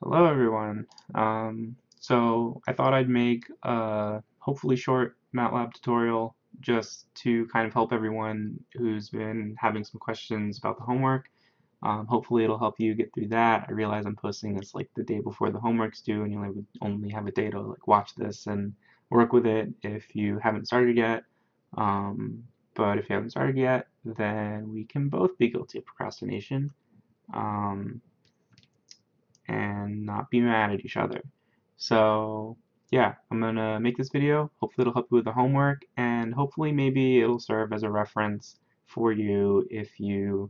Hello everyone. So I thought I'd make a hopefully short MATLAB tutorial just to kind of help everyone who's been having some questions about the homework. Hopefully it'll help you get through that. I realize I'm posting this like the day before the homework's due and you'll only have a day to like watch this and work with it if you haven't started yet. But if you haven't started yet, then we can both be guilty of procrastination. And not be mad at each other. So yeah, I'm gonna make this video. Hopefully it'll help you with the homework, and hopefully maybe it'll serve as a reference for you if you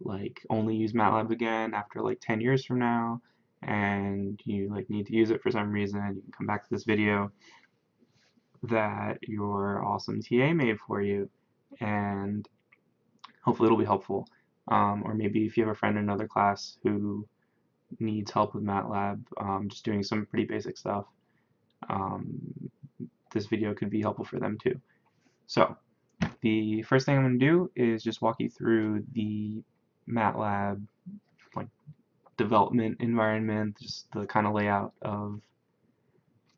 like only use MATLAB again after like 10 years from now and you like need to use it for some reason. You can come back to this video that your awesome TA made for you, and hopefully it'll be helpful. Or maybe if you have a friend in another class who needs help with MATLAB, just doing some pretty basic stuff, this video could be helpful for them too. So the first thing I'm going to do is just walk you through the MATLAB like development environment, just the kind of layout of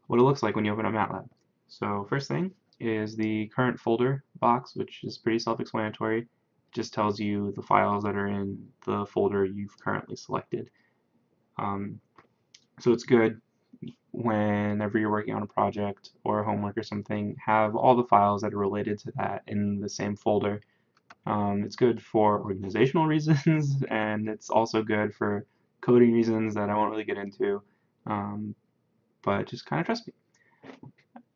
what it looks like when you open up MATLAB. So first thing is the current folder box, which is pretty self-explanatory. It just tells you the files that are in the folder you've currently selected. So it's good whenever you're working on a project or homework or something, have all the files that are related to that in the same folder. It's good for organizational reasons, and it's also good for coding reasons that I won't really get into, but just kind of trust me.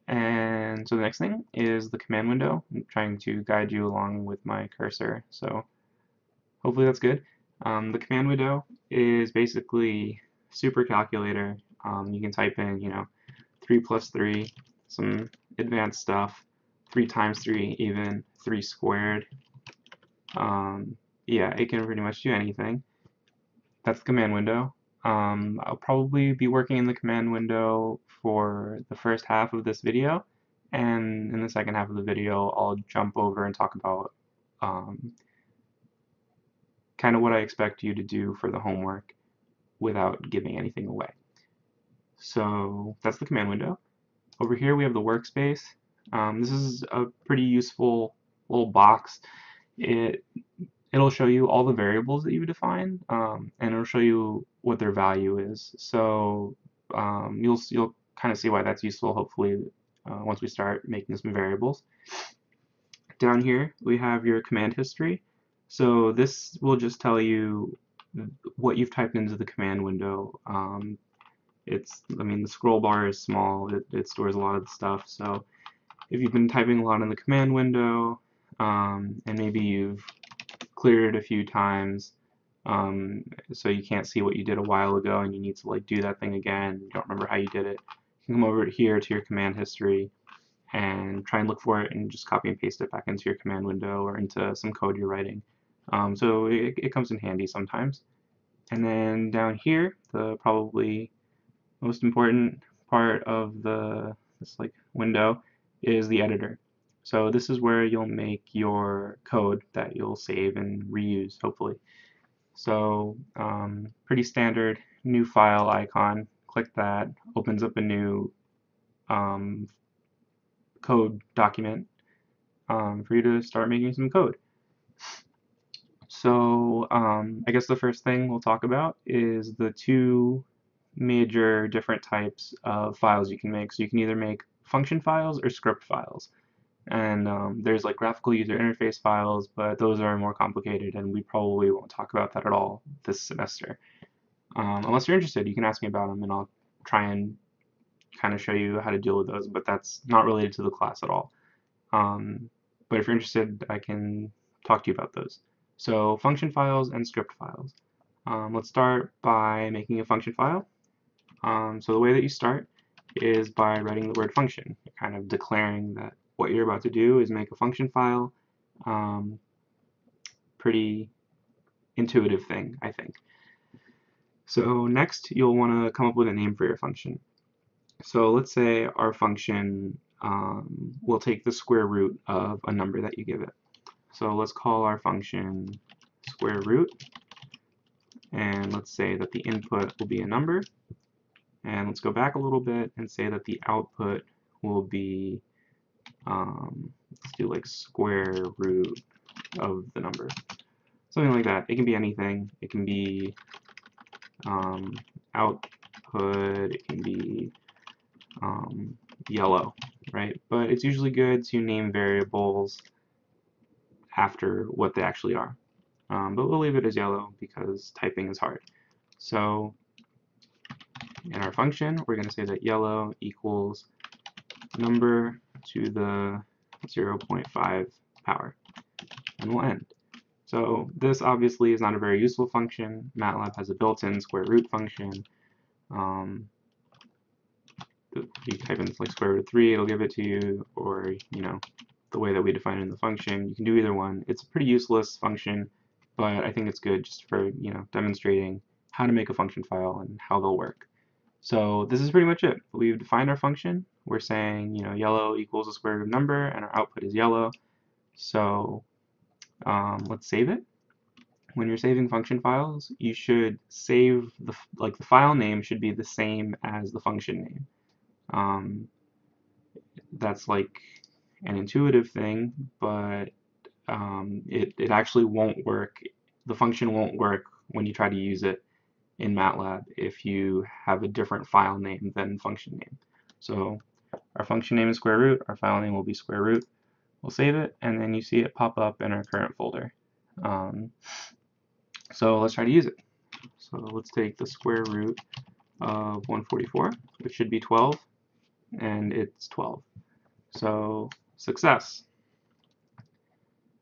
And so the next thing is the command window. I'm trying to guide you along with my cursor, so hopefully that's good. The command window is basically super calculator. You can type in, 3 plus 3, some advanced stuff, 3 times 3 even, 3 squared. Yeah, it can pretty much do anything. That's the command window. I'll probably be working in the command window for the first half of this video, and in the second half of the video I'll jump over and talk about kind of what I expect you to do for the homework without giving anything away. So that's the command window. Over here we have the workspace. This is a pretty useful little box. It'll show you all the variables that you define, and it'll show you what their value is. So you'll kind of see why that's useful, hopefully, once we start making some variables. Down here we have your command history. So this will just tell you what you've typed into the command window. The scroll bar is small. It stores a lot of the stuff. So if you've been typing a lot in the command window, and maybe you've cleared it a few times, so you can't see what you did a while ago and you need to like do that thing again, you don't remember how you did it, you can come over here to your command history and try and look for it and just copy and paste it back into your command window or into some code you're writing. So it comes in handy sometimes. And then down here, the probably most important part of this like window is the editor. So this is where you'll make your code that you'll save and reuse, hopefully. So pretty standard new file icon. Click that, opens up a new code document for you to start making some code. So I guess the first thing we'll talk about is the two major different types of files you can make. So you can either make function files or script files. And there's like graphical user interface files, but those are more complicated and we probably won't talk about that at all this semester. Unless you're interested, you can ask me about them and I'll try and kind of show you how to deal with those, but that's not related to the class at all. But if you're interested, I can talk to you about those. So function files and script files. Let's start by making a function file. So the way that you start is by writing the word function. You're kind of declaring that what you're about to do is make a function file. Pretty intuitive thing, I think. So next, you'll want to come up with a name for your function. So let's say our function will take the square root of a number that you give it. So let's call our function square root, and let's say that the input will be a number, And let's go back a little bit and say that the output will be, let's do like square root of the number. Something like that. It can be anything. It can be output, it can be yellow, right? But it's usually good to name variables after what they actually are. But we'll leave it as yellow because typing is hard. So in our function, we're going to say that yellow equals number to the 0.5 power, and we'll end. So this obviously is not a very useful function. Matlab has a built-in square root function. You type in like square root of 3, it'll give it to you, or the way that we define it in the function. You can do either one. It's a pretty useless function, but I think it's good just for demonstrating how to make a function file and how they'll work. So this is pretty much it. We've defined our function. We're saying yellow equals a square root of number, and our output is yellow. So let's save it. When you're saving function files, you should save the file name should be the same as the function name. That's like an intuitive thing, but it actually won't work. The function won't work when you try to use it in Matlab if you have a different file name than function name. So our function name is square root, our file name will be square root. We'll save it, and then you see it pop up in our current folder. So let's try to use it. So let's take the square root of 144, which should be 12, and it's 12. So success.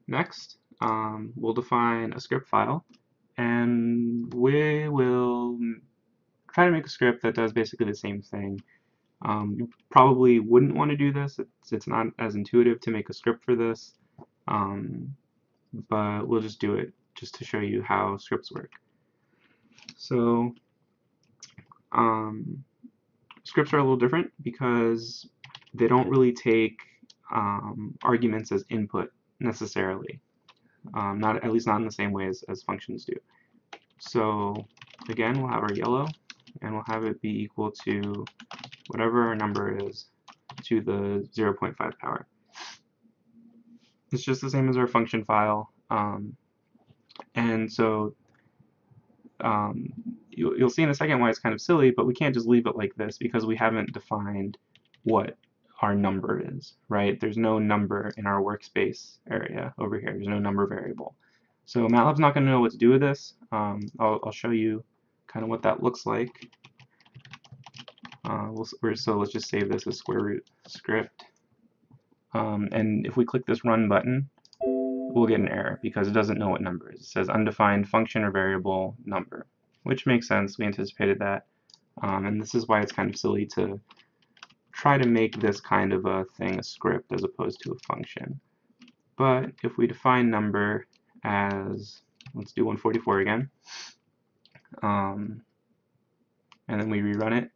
Next, we'll define a script file, and we will try to make a script that does basically the same thing. You probably wouldn't want to do this. It's not as intuitive to make a script for this, but we'll just do it just to show you how scripts work. So scripts are a little different because they don't really take arguments as input necessarily. At least not in the same way as functions do. So again, we'll have our yellow, and we'll have it be equal to whatever our number is to the 0.5 power. It's just the same as our function file, and so you'll see in a second why it's kind of silly, but we can't just leave it like this because we haven't defined what our number is, right? There's no number in our workspace area over here. There's no number variable. So MATLAB's not going to know what to do with this. I'll show you kind of what that looks like. So let's just save this as square root script. And if we click this run button, we'll get an error because it doesn't know what number is. It says undefined function or variable number, which makes sense. We anticipated that. And this is why it's kind of silly to try to make this kind of a thing a script as opposed to a function. But if we define number as, let's do 144 again, and then we rerun it,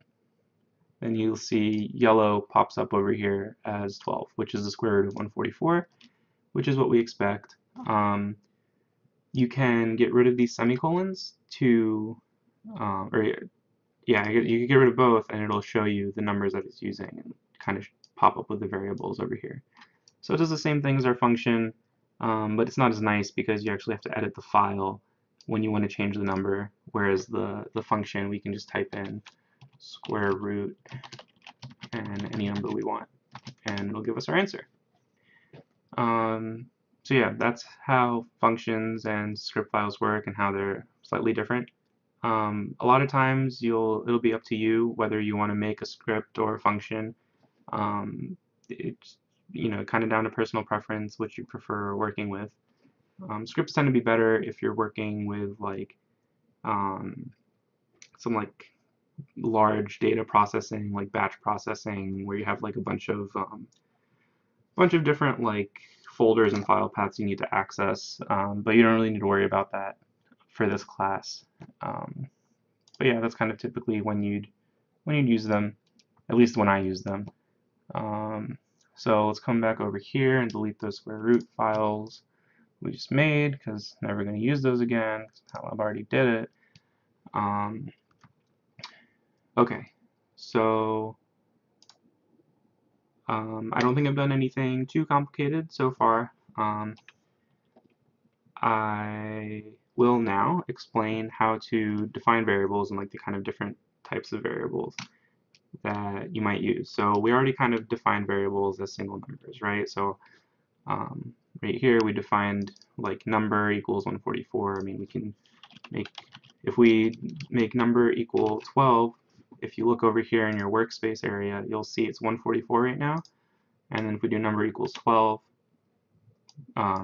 then you'll see yellow pops up over here as 12, which is the square root of 144, which is what we expect. You can get rid of these semicolons to, you can get rid of both, and it'll show you the numbers that it's using and kind of pop up with the variables over here. So it does the same thing as our function, but it's not as nice because you actually have to edit the file when you want to change the number, whereas the function, we can just type in square root and any number we want, and it'll give us our answer. So yeah, that's how functions and script files work and how they're slightly different. A lot of times it'll be up to you whether you want to make a script or a function. It's kind of down to personal preference, which you prefer working with. Scripts tend to be better if you're working with like some like large data processing, like batch processing, where you have like a bunch of different like folders and file paths you need to access, but you don't really need to worry about that for this class. But yeah, that's kind of typically when you'd use them, at least when I use them. So let's come back over here and delete those square root files we just made because I'm never going to use those again. I've already did it. Okay, So I don't think I've done anything too complicated so far. I will now explain how to define variables and like the kind of different types of variables that you might use. So we already kind of defined variables as single numbers, right? So right here we defined like number equals 144. I mean, we can make, if we make number equal 12, if you look over here in your workspace area, you'll see it's 144 right now. And then if we do number equals 12,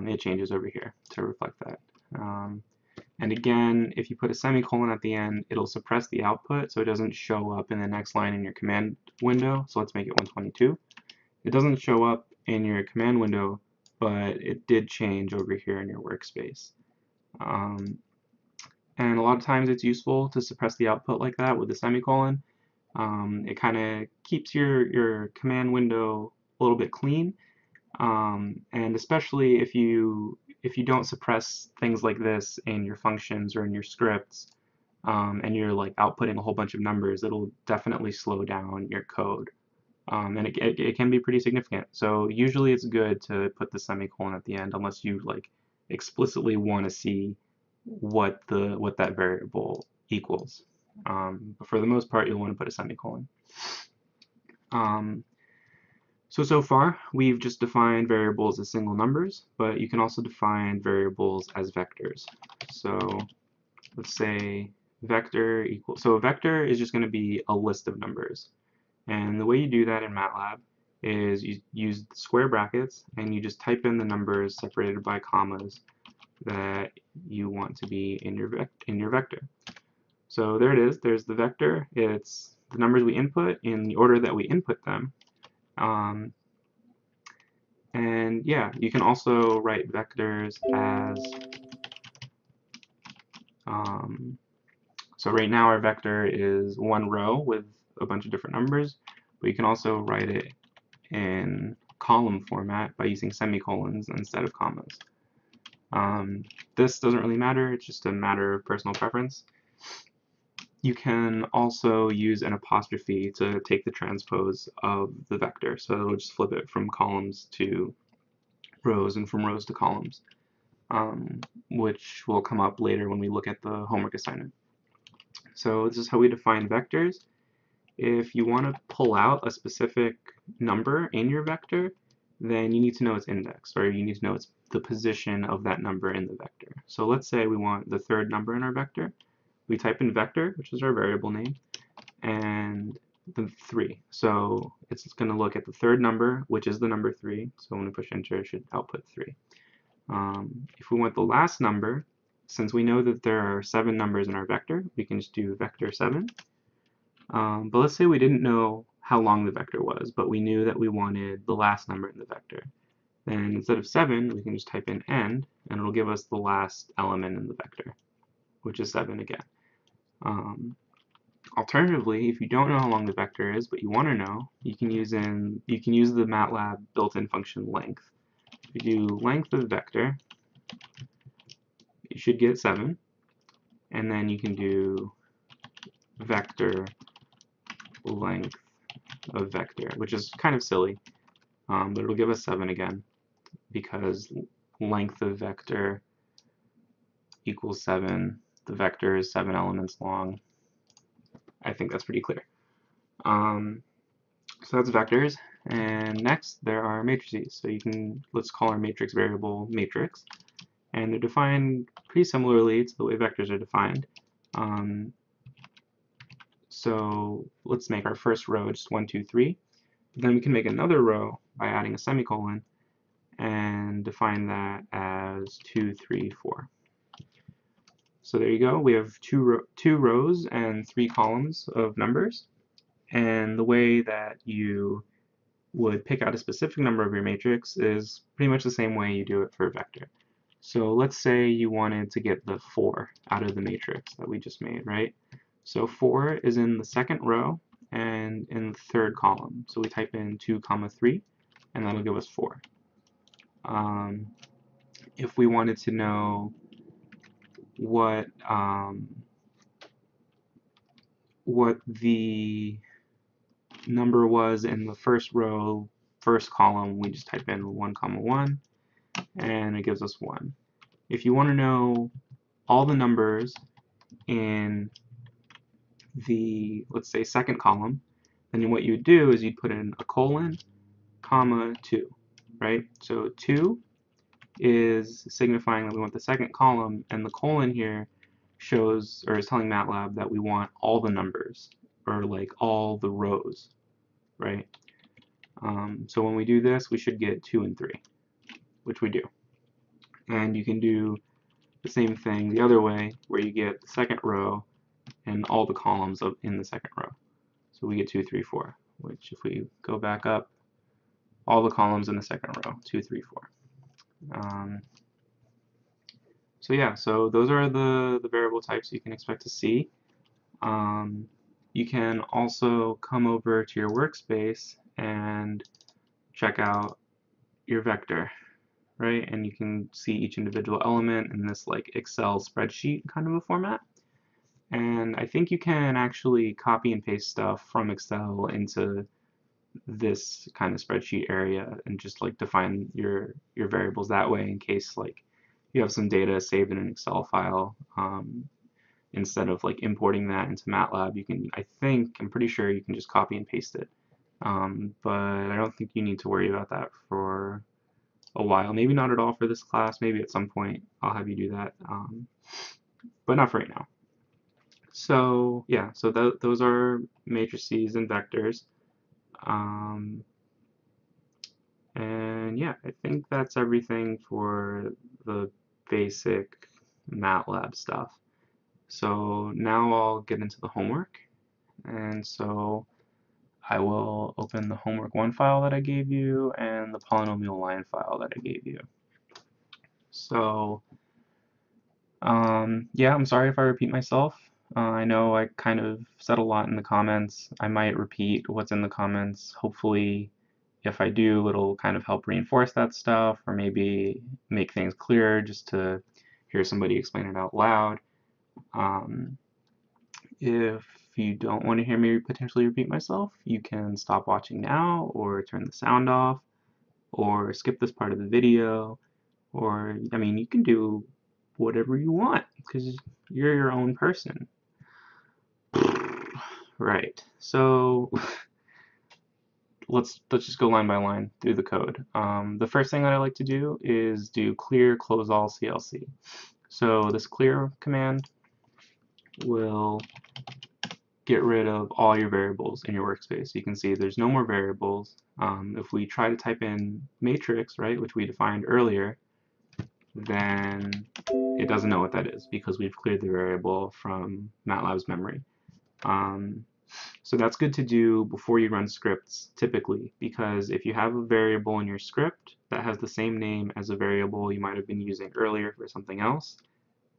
it changes over here to reflect that. And again, if you put a semicolon at the end, it'll suppress the output so it doesn't show up in the next line in your command window. So let's make it 122. It doesn't show up in your command window, but it did change over here in your workspace. And a lot of times it's useful to suppress the output like that with a semicolon. It kind of keeps your command window a little bit clean. And especially if you don't suppress things like this in your functions or in your scripts, and you're like outputting a whole bunch of numbers, it'll definitely slow down your code. And it can be pretty significant. So usually it's good to put the semicolon at the end unless you like explicitly want to see what that variable equals. But for the most part, you'll want to put a semicolon. So far, we've just defined variables as single numbers, but you can also define variables as vectors. So let's say vector equals, so a vector is just going to be a list of numbers. And the way you do that in Matlab is you use square brackets and you just type in the numbers separated by commas that you want to be in your vector. So there it is, there's the vector. It's the numbers we input in the order that we input them. And yeah, you can also write vectors as, so right now our vector is one row with a bunch of different numbers, but you can also write it in column format by using semicolons instead of commas. This doesn't really matter, it's just a matter of personal preference. You can also use an apostrophe to take the transpose of the vector, so it'll just flip it from columns to rows and from rows to columns, which will come up later when we look at the homework assignment. So this is how we define vectors. If you want to pull out a specific number in your vector, then you need to know its index, or you need to know the position of that number in the vector. So let's say we want the third number in our vector. We type in vector, which is our variable name, and the 3. So it's going to look at the third number, which is the number 3. So when we push enter, it should output 3. If we want the last number, since we know that there are 7 numbers in our vector, we can just do vector 7. But let's say we didn't know how long the vector was, but we knew that we wanted the last number in the vector. Then instead of 7, we can just type in end, and it'll give us the last element in the vector, which is 7 again. Alternatively, if you don't know how long the vector is, but you want to know, you can use the MATLAB built-in function length. If you do length of vector, you should get 7, and then you can do vector length of vector, which is kind of silly, but it'll give us 7 again, because length of vector equals 7. The vector is 7 elements long. I think that's pretty clear. So that's vectors, and next there are matrices. So let's call our matrix variable matrix, and they're defined pretty similarly to the way vectors are defined. So let's make our first row just 1, 2, 3. Then we can make another row by adding a semicolon and define that as 2, 3, 4. So there you go. We have two rows and 3 columns of numbers. And the way that you would pick out a specific number of your matrix is pretty much the same way you do it for a vector. So let's say you wanted to get the 4 out of the matrix that we just made, right? So 4 is in the second row and in the third column. So we type in 2, 3, and that'll give us 4. If we wanted to know what the number was in the first row, first column, we just type in 1, 1, and it gives us 1. If you want to know all the numbers in the, let's say, second column, then what you would do is you'd put in a colon, comma, 2, right? So 2 is signifying that we want the second column, and the colon here shows, or is telling MATLAB that we want all the numbers, or like all the rows, right? So when we do this, we should get 2 and 3, which we do. And you can do the same thing the other way, where you get the second row and all the columns in the second row. So we get 2, 3, 4, which if we go back up, all the columns in the second row, 2, 3, 4. So yeah, so those are the variable types you can expect to see. You can also come over to your workspace and check out your vector, right? And you can see each individual element in this like Excel spreadsheet kind of a format. And I think you can actually copy and paste stuff from Excel into this kind of spreadsheet area and just like define your variables that way in case like you have some data saved in an Excel file. Instead of like importing that into MATLAB, you can, I'm pretty sure you can just copy and paste it. But I don't think you need to worry about that for a while. Maybe not at all for this class. Maybe at some point I'll have you do that, but not for right now. So yeah, so those are matrices and vectors. And yeah, I think that's everything for the basic MATLAB stuff. So now I'll get into the homework. And so I will open the homework 1 file that I gave you and the polynomial line file that I gave you. So yeah, I'm sorry if I repeat myself. I know I kind of said a lot in the comments. I might repeat what's in the comments. Hopefully, if I do, it'll kind of help reinforce that stuff or maybe make things clearer just to hear somebody explain it out loud. If you don't want to hear me potentially repeat myself, you can stop watching now or turn the sound off or skip this part of the video, or I mean, you can do whatever you want because you're your own person. Right, so let's just go line by line through the code. The first thing that I like to do is do clear close all CLC. So this clear command will get rid of all your variables in your workspace. You can see there's no more variables. If we try to type in matrix, right, which we defined earlier, then it doesn't know what that is because we've cleared the variable from MATLAB's memory. So that's good to do before you run scripts typically, because if you have a variable in your script that has the same name as a variable you might have been using earlier for something else,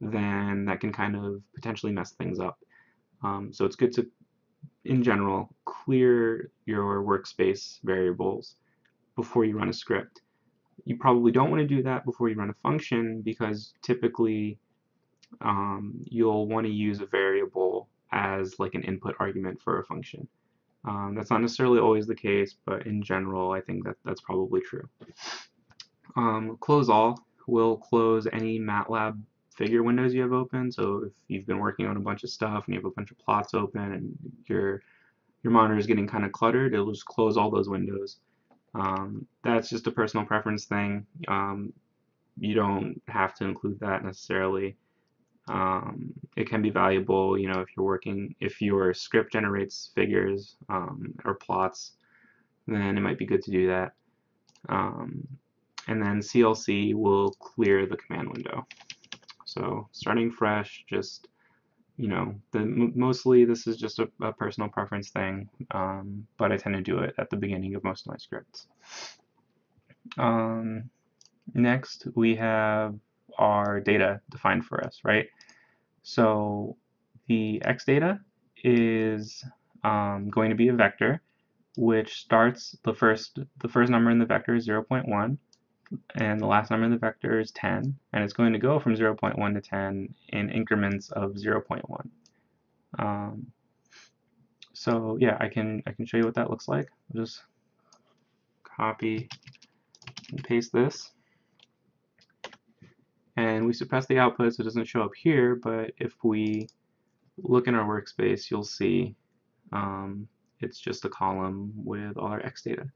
then that can kind of potentially mess things up. So it's good to, in general, clear your workspace variables before you run a script. You probably don't want to do that before you run a function because typically you'll want to use a variable as like an input argument for a function. That's not necessarily always the case, but in general, I think that's probably true. Close all will close any MATLAB figure windows you have open. So if you've been working on a bunch of stuff and you have a bunch of plots open and your monitor is getting kind of cluttered, it'll just close all those windows. That's just a personal preference thing. You don't have to include that necessarily. It can be valuable, you know, if your script generates figures or plots, then it might be good to do that. And then CLC will clear the command window. So starting fresh, just, you know, mostly this is just a personal preference thing, but I tend to do it at the beginning of most of my scripts. Next, we have our data defined for us, right? So the x data is going to be a vector, which starts the first number in the vector is 0.1, and the last number in the vector is 10, and it's going to go from 0.1 to 10 in increments of 0.1. So So yeah, I can show you what that looks like. I'll just copy and paste this, and we suppress the output so it doesn't show up here, but if we look in our workspace, you'll see it's just a column with all our X data.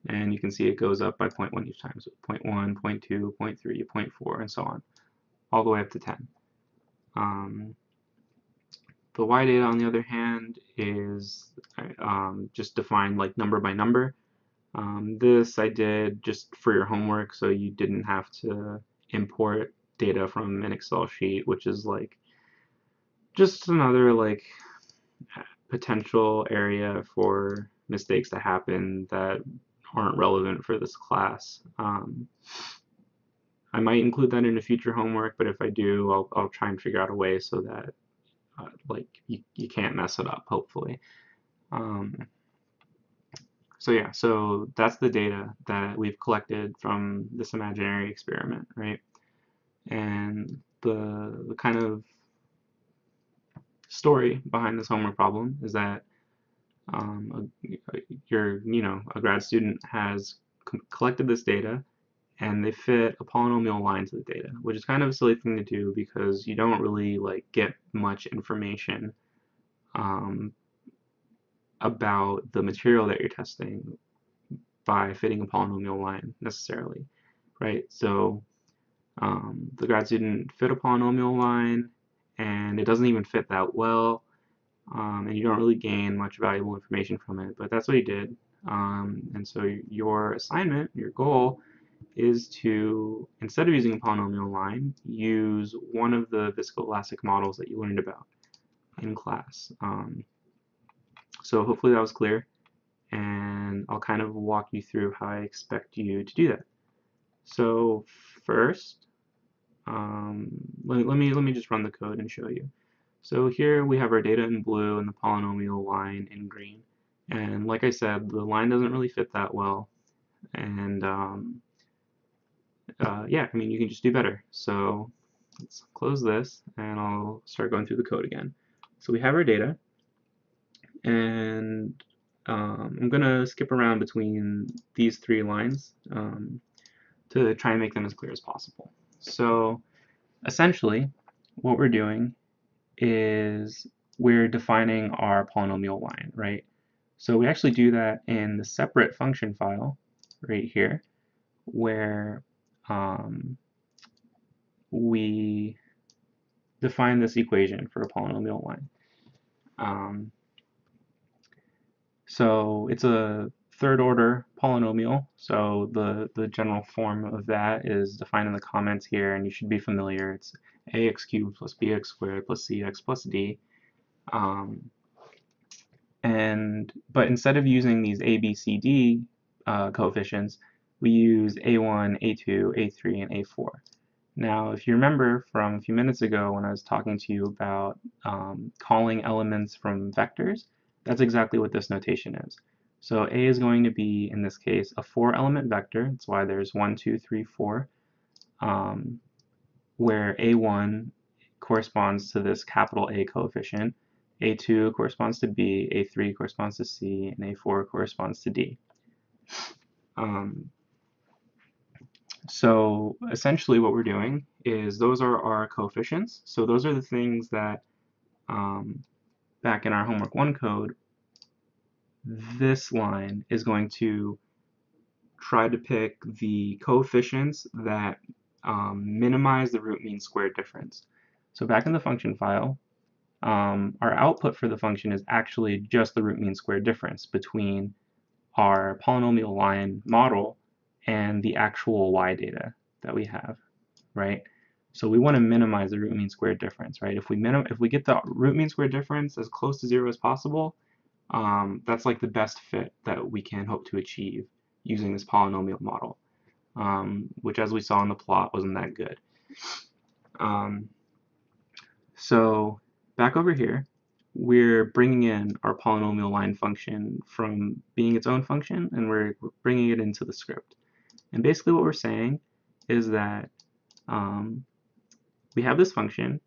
And you can see it goes up by 0.1 each time. So 0.1, 0.2, 0.3, 0.4, and so on, all the way up to 10. The Y data, on the other hand, is just defined like number by number. This I did just for your homework, so you didn't have to import data from an Excel sheet, which is like just another like potential area for mistakes to happen that aren't relevant for this class. I might include that in a future homework, but if I do, I'll try and figure out a way so that like you can't mess it up, hopefully. So yeah, so that's the data that we've collected from this imaginary experiment, right? And the kind of story behind this homework problem is that a grad student has collected this data and they fit a polynomial line to the data, which is kind of a silly thing to do because you don't really like get much information about the material that you're testing by fitting a polynomial line necessarily, right? So the grad student fit a polynomial line and it doesn't even fit that well, and you don't really gain much valuable information from it, but that's what he did. And so your assignment, your goal, is to, instead of using a polynomial line, use one of the viscoelastic models that you learned about in class. So hopefully that was clear, and I'll kind of walk you through how I expect you to do that. So first, let me just run the code and show you. So here we have our data in blue and the polynomial line in green. And like I said, the line doesn't really fit that well. And yeah, I mean, you can just do better. So let's close this and I'll start going through the code again. So we have our data, and I'm going to skip around between these three lines to try and make them as clear as possible. So essentially, what we're doing is we're defining our polynomial line, right? So we actually do that in the separate function file right here, where we define this equation for a polynomial line. So it's a third order polynomial, so the general form of that is defined in the comments here, and you should be familiar. It's ax cubed plus bx squared plus cx plus d. But instead of using these a, b, c, d coefficients, we use a1, a2, a3, and a4. Now, if you remember from a few minutes ago when I was talking to you about calling elements from vectors, that's exactly what this notation is. So A is going to be, in this case, a 4-element vector. That's why there's 1, 2, 3, 4, where A1 corresponds to this capital A coefficient, A2 corresponds to B, A3 corresponds to C, and A4 corresponds to D. So essentially what we're doing is those are our coefficients. So those are the things that back in our homework 1 code, this line is going to try to pick the coefficients that minimize the root mean squared difference. So back in the function file, our output for the function is actually just the root mean squared difference between our polynomial line model and the actual y data that we have, right? So we want to minimize the root mean squared difference, right? If we get the root mean squared difference as close to 0 as possible, that's like the best fit that we can hope to achieve using this polynomial model, which, as we saw in the plot, wasn't that good. So back over here, we're bringing in our polynomial line function from being its own function, and we're bringing it into the script. And basically what we're saying is that we have this function,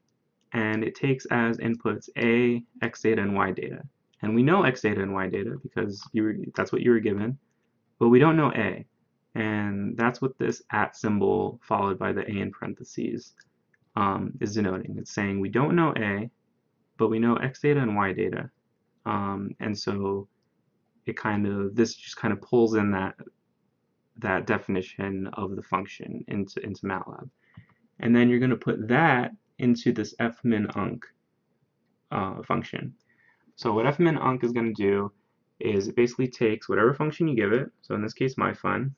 and it takes as inputs a, x data, and y data. And we know x data and y data because that's what you were given, but we don't know a. And that's what this @ symbol followed by the a in parentheses is denoting. It's saying we don't know a, but we know x data and y data. And so this just kind of pulls in that definition of the function into MATLAB. And then you're going to put that into this fminunc function. So what fminunc is going to do is it basically takes whatever function you give it, so in this case myfun,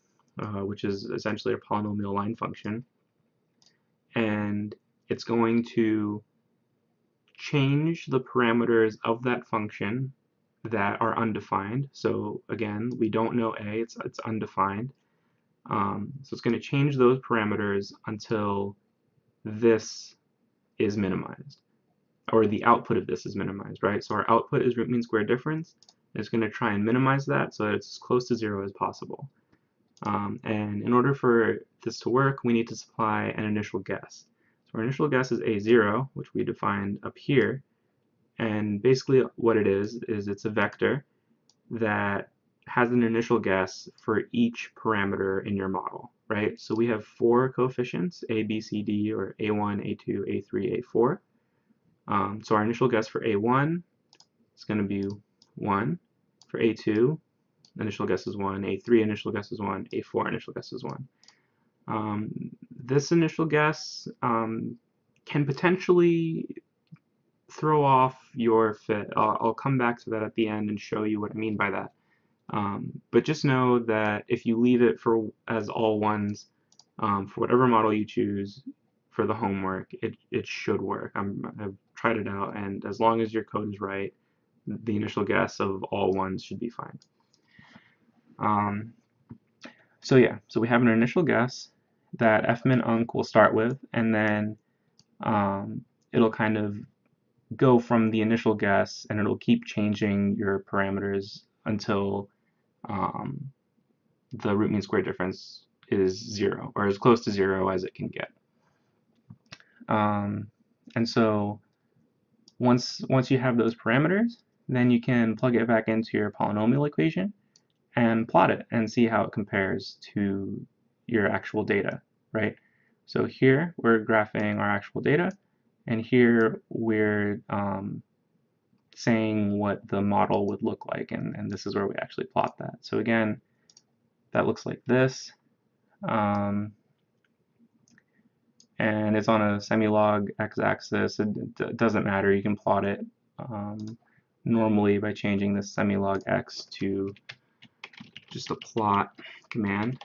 which is essentially a polynomial line function, and it's going to change the parameters of that function that are undefined. So again, we don't know a, it's undefined. So it's going to change those parameters until this is minimized, or the output of this is minimized, right? So our output is root mean squared difference. It's going to try and minimize that so that it's as close to 0 as possible. And in order for this to work, we need to supply an initial guess. So our initial guess is a0, which we defined up here. And basically what it is it's a vector that has an initial guess for each parameter in your model, right? So we have 4 coefficients, a, b, c, d, or a1, a2, a3, a4. So our initial guess for a1 is going to be 1. For a2, initial guess is 1. a3, initial guess is 1. a4, initial guess is 1. This initial guess can potentially throw off your fit. I'll come back to that at the end and show you what I mean by that. But just know that if you leave it as all ones for whatever model you choose for the homework, it should work. I've tried it out, and as long as your code is right, the initial guess of all ones should be fine. So yeah, so we have an initial guess that fminunc will start with, and then it'll kind of go from the initial guess, and it'll keep changing your parameters until the root mean squared difference is 0, or as close to 0 as it can get. And so once you have those parameters, then you can plug it back into your polynomial equation and plot it and see how it compares to your actual data, right? So here we're graphing our actual data, and here we're saying what the model would look like, and this is where we actually plot that. So again, that looks like this, and it's on a semilog x-axis. It doesn't matter, you can plot it normally by changing this semilog x to just a plot command,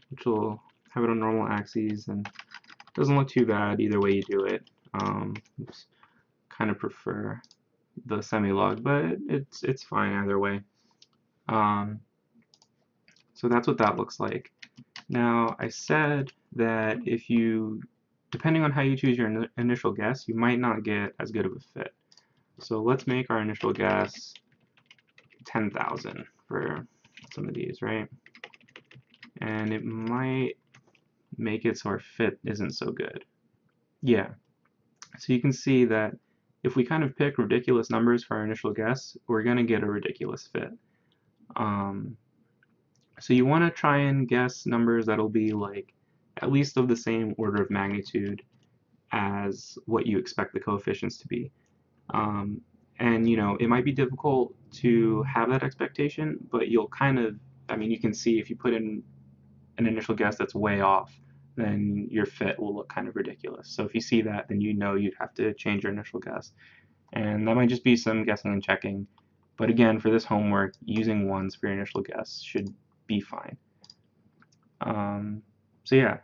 which will have it on normal axes, and it doesn't look too bad either way you do it. Kind of prefer the semilog, but it's fine either way. So that's what that looks like. Now, I said that if you, depending on how you choose your initial guess, you might not get as good of a fit. So let's make our initial guess 10,000 for some of these, right? And it might make it so our fit isn't so good. Yeah. So you can see that if we kind of pick ridiculous numbers for our initial guess, we're going to get a ridiculous fit. So you want to try and guess numbers that'll be like at least of the same order of magnitude as what you expect the coefficients to be. And you know, it might be difficult to have that expectation, but you'll kind of, I mean, you can see if you put in an initial guess that's way off, then your fit will look kind of ridiculous. So if you see that, then you know you'd have to change your initial guess. And that might just be some guessing and checking. But again, for this homework, using ones for your initial guess should be fine. So yeah,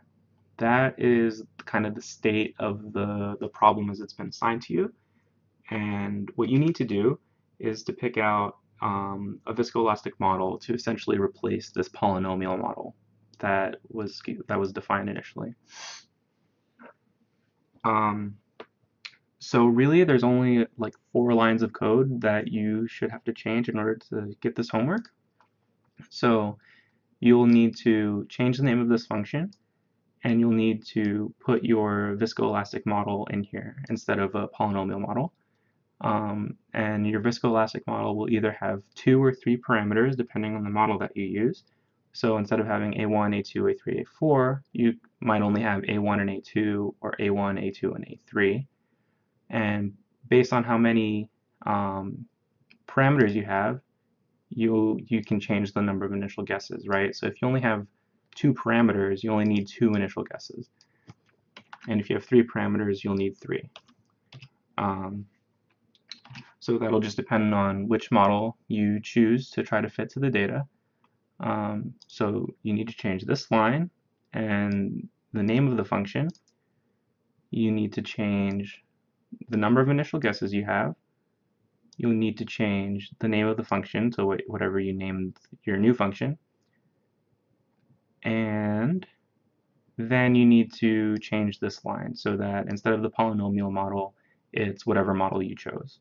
that is kind of the state of the problem as it's been assigned to you. And what you need to do is to pick out a viscoelastic model to essentially replace this polynomial model that was defined initially. So really, there's only like 4 lines of code that you should have to change in order to get this homework. So you'll need to change the name of this function, and you'll need to put your viscoelastic model in here instead of a polynomial model. And your viscoelastic model will either have 2 or 3 parameters depending on the model that you use. So instead of having A1, A2, A3, A4, you might only have A1 and A2 or A1, A2, and A3. And based on how many parameters you have, you can change the number of initial guesses, right? So if you only have 2 parameters, you only need 2 initial guesses. And if you have 3 parameters, you'll need 3. So that'll just depend on which model you choose to try to fit to the data. So you need to change this line and the name of the function. You need to change the number of initial guesses you have. You'll need to change the name of the function to whatever you named your new function. And then you need to change this line so that instead of the polynomial model, it's whatever model you chose.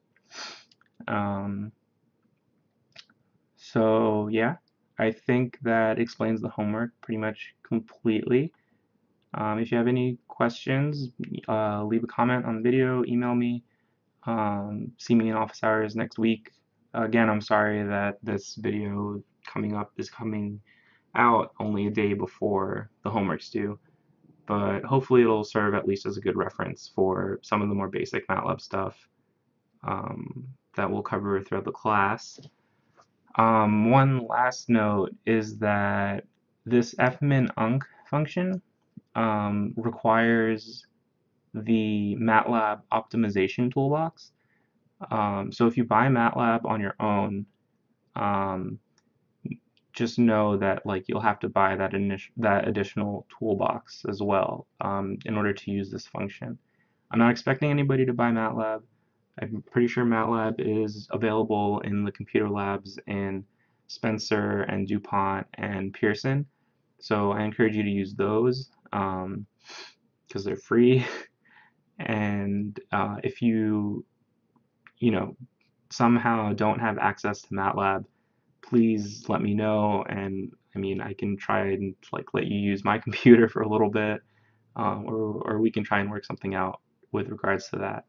So yeah, I think that explains the homework pretty much completely. If you have any questions, leave a comment on the video, email me, see me in office hours next week. Again, I'm sorry that this video coming up is coming out only a day before the homework's due, but hopefully it'll serve at least as a good reference for some of the more basic Matlab stuff that we'll cover throughout the class. One last note is that this fminunc function requires the Matlab Optimization Toolbox. So if you buy Matlab on your own, just know that you'll have to buy that additional toolbox as well in order to use this function. I'm not expecting anybody to buy Matlab. I'm pretty sure Matlab is available in the computer labs in Spencer and DuPont and Pearson. So I encourage you to use those because they're free. And if you somehow don't have access to Matlab, please let me know. And I mean, I can try and let you use my computer for a little bit, or we can try and work something out with regards to that.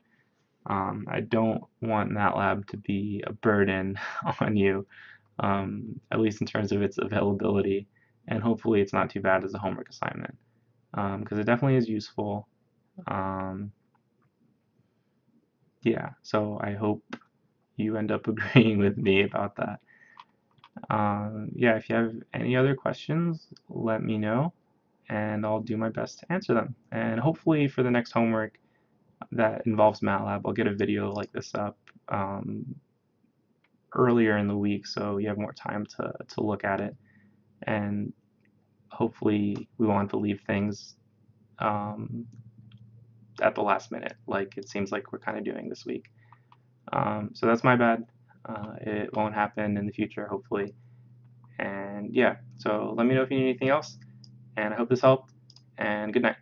I don't want MATLAB to be a burden on you, at least in terms of its availability, and hopefully it's not too bad as a homework assignment, because it definitely is useful. Yeah, so I hope you end up agreeing with me about that. Yeah, if you have any other questions, let me know, and I'll do my best to answer them. And hopefully for the next homework that involves MATLAB, I'll get a video like this up earlier in the week so you have more time to look at it. And hopefully we won't have to leave things at the last minute like it seems like we're kind of doing this week. So that's my bad. It won't happen in the future, hopefully. And yeah, so let me know if you need anything else. And I hope this helped, and good night.